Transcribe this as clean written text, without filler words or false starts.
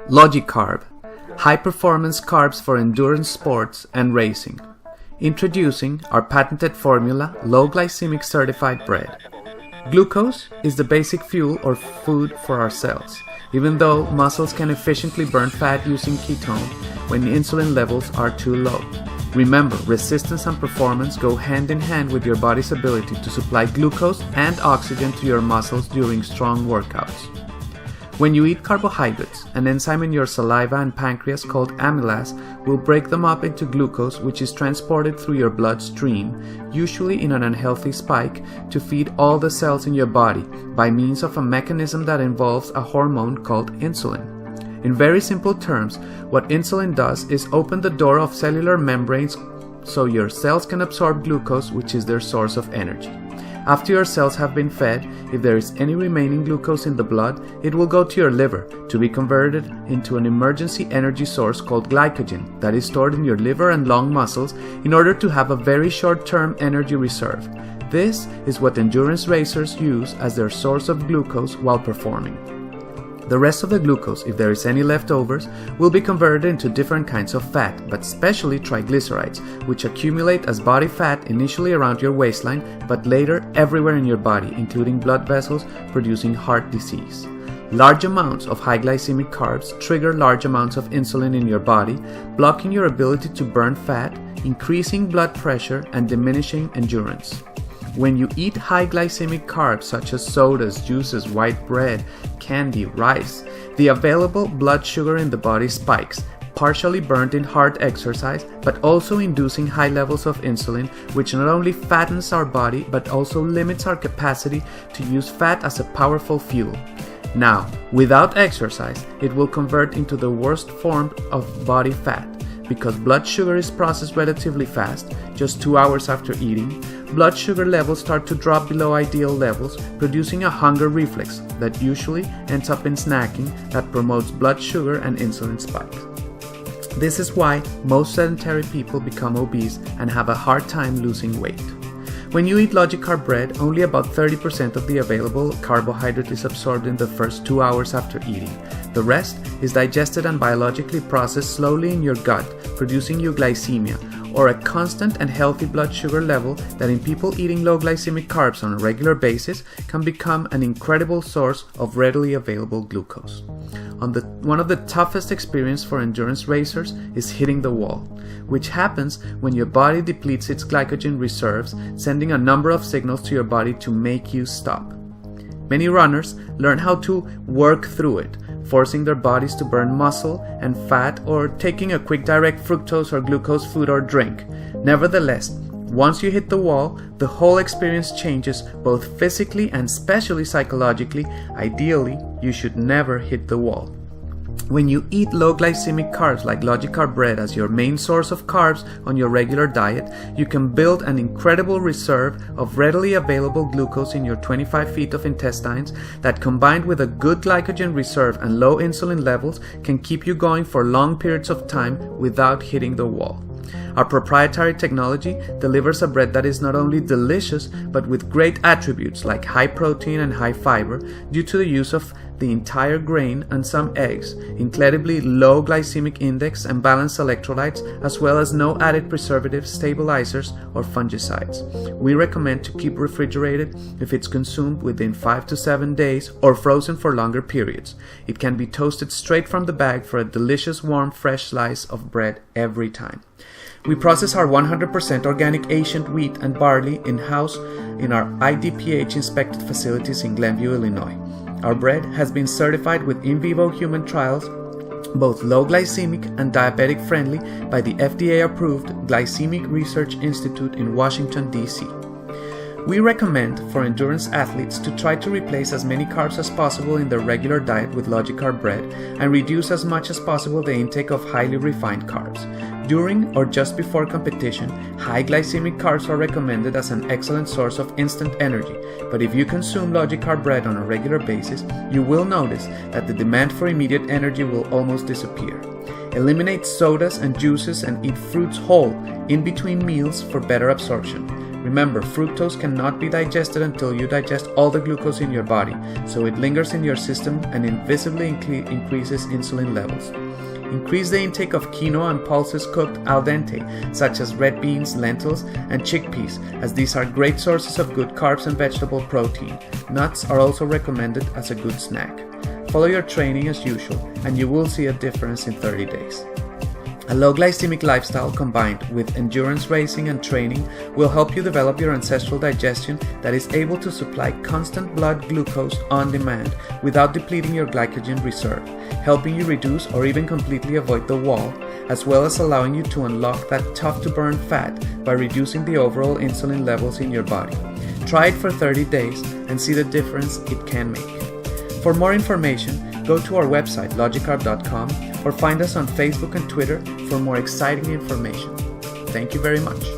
Logicarb, high-performance carbs for endurance sports and racing. Introducing our patented formula, low glycemic certified bread. Glucose is the basic fuel or food for our cells. Even though muscles can efficiently burn fat using ketone when insulin levels are too low. Remember, resistance and performance go hand in hand with your body's ability to supply glucose and oxygen to your muscles during strong workouts. When you eat carbohydrates, an enzyme in your saliva and pancreas called amylase will break them up into glucose, which is transported through your bloodstream, usually in an unhealthy spike, to feed all the cells in your body by means of a mechanism that involves a hormone called insulin. In very simple terms, what insulin does is open the door of cellular membranes so your cells can absorb glucose, which is their source of energy. After your cells have been fed, if there is any remaining glucose in the blood, it will go to your liver to be converted into an emergency energy source called glycogen that is stored in your liver and lung muscles in order to have a very short-term energy reserve. This is what endurance racers use as their source of glucose while performing. The rest of the glucose, if there is any leftovers, will be converted into different kinds of fat, but especially triglycerides, which accumulate as body fat initially around your waistline, but later everywhere in your body, including blood vessels, producing heart disease. Large amounts of high glycemic carbs trigger large amounts of insulin in your body, blocking your ability to burn fat, increasing blood pressure, and diminishing endurance. When you eat high glycemic carbs such as sodas, juices, white bread, candy, rice, the available blood sugar in the body spikes, partially burned in hard exercise, but also inducing high levels of insulin, which not only fattens our body, but also limits our capacity to use fat as a powerful fuel. Now, without exercise, it will convert into the worst form of body fat. Because blood sugar is processed relatively fast, just 2 hours after eating, blood sugar levels start to drop below ideal levels, producing a hunger reflex that usually ends up in snacking that promotes blood sugar and insulin spikes. This is why most sedentary people become obese and have a hard time losing weight. When you eat Logicarb bread, only about 30% of the available carbohydrate is absorbed in the first 2 hours after eating. The rest is digested and biologically processed slowly in your gut, producing euglycemia, or a constant and healthy blood sugar level that in people eating low glycemic carbs on a regular basis can become an incredible source of readily available glucose. One of the toughest experiences for endurance racers is hitting the wall, which happens when your body depletes its glycogen reserves, sending a number of signals to your body to make you stop. Many runners learn how to work through it, forcing their bodies to burn muscle and fat or taking a quick direct fructose or glucose food or drink. Nevertheless, once you hit the wall, the whole experience changes both physically and especially psychologically. Ideally, you should never hit the wall. When you eat low glycemic carbs like Logicarb bread as your main source of carbs on your regular diet, you can build an incredible reserve of readily available glucose in your 25 feet of intestines that, combined with a good glycogen reserve and low insulin levels, can keep you going for long periods of time without hitting the wall. Our proprietary technology delivers a bread that is not only delicious, but with great attributes like high protein and high fiber due to the use of the entire grain and some eggs, incredibly low glycemic index and balanced electrolytes, as well as no added preservatives, stabilizers, or fungicides. We recommend to keep refrigerated if it's consumed within 5 to 7 days or frozen for longer periods. It can be toasted straight from the bag for a delicious warm fresh slice of bread every time. We process our 100% organic Asian wheat and barley in-house in our IDPH inspected facilities in Glenview, Illinois. Our bread has been certified with in vivo human trials, both low glycemic and diabetic friendly, by the FDA-approved Glycemic Research Institute in Washington, D.C. We recommend for endurance athletes to try to replace as many carbs as possible in their regular diet with Logicarb bread and reduce as much as possible the intake of highly refined carbs. During or just before competition, high glycemic carbs are recommended as an excellent source of instant energy, but if you consume Logicarb bread on a regular basis, you will notice that the demand for immediate energy will almost disappear. Eliminate sodas and juices and eat fruits whole in between meals for better absorption. Remember, fructose cannot be digested until you digest all the glucose in your body, so it lingers in your system and invisibly increases insulin levels. Increase the intake of quinoa and pulses cooked al dente, such as red beans, lentils, and chickpeas, as these are great sources of good carbs and vegetable protein. Nuts are also recommended as a good snack. Follow your training as usual, and you will see a difference in 30 days. A low glycemic lifestyle combined with endurance racing and training will help you develop your ancestral digestion that is able to supply constant blood glucose on demand without depleting your glycogen reserve, helping you reduce or even completely avoid the wall, as well as allowing you to unlock that tough-to-burn fat by reducing the overall insulin levels in your body. Try it for 30 days and see the difference it can make. For more information, go to our website logicarb.com or find us on Facebook and Twitter for more exciting information. Thank you very much.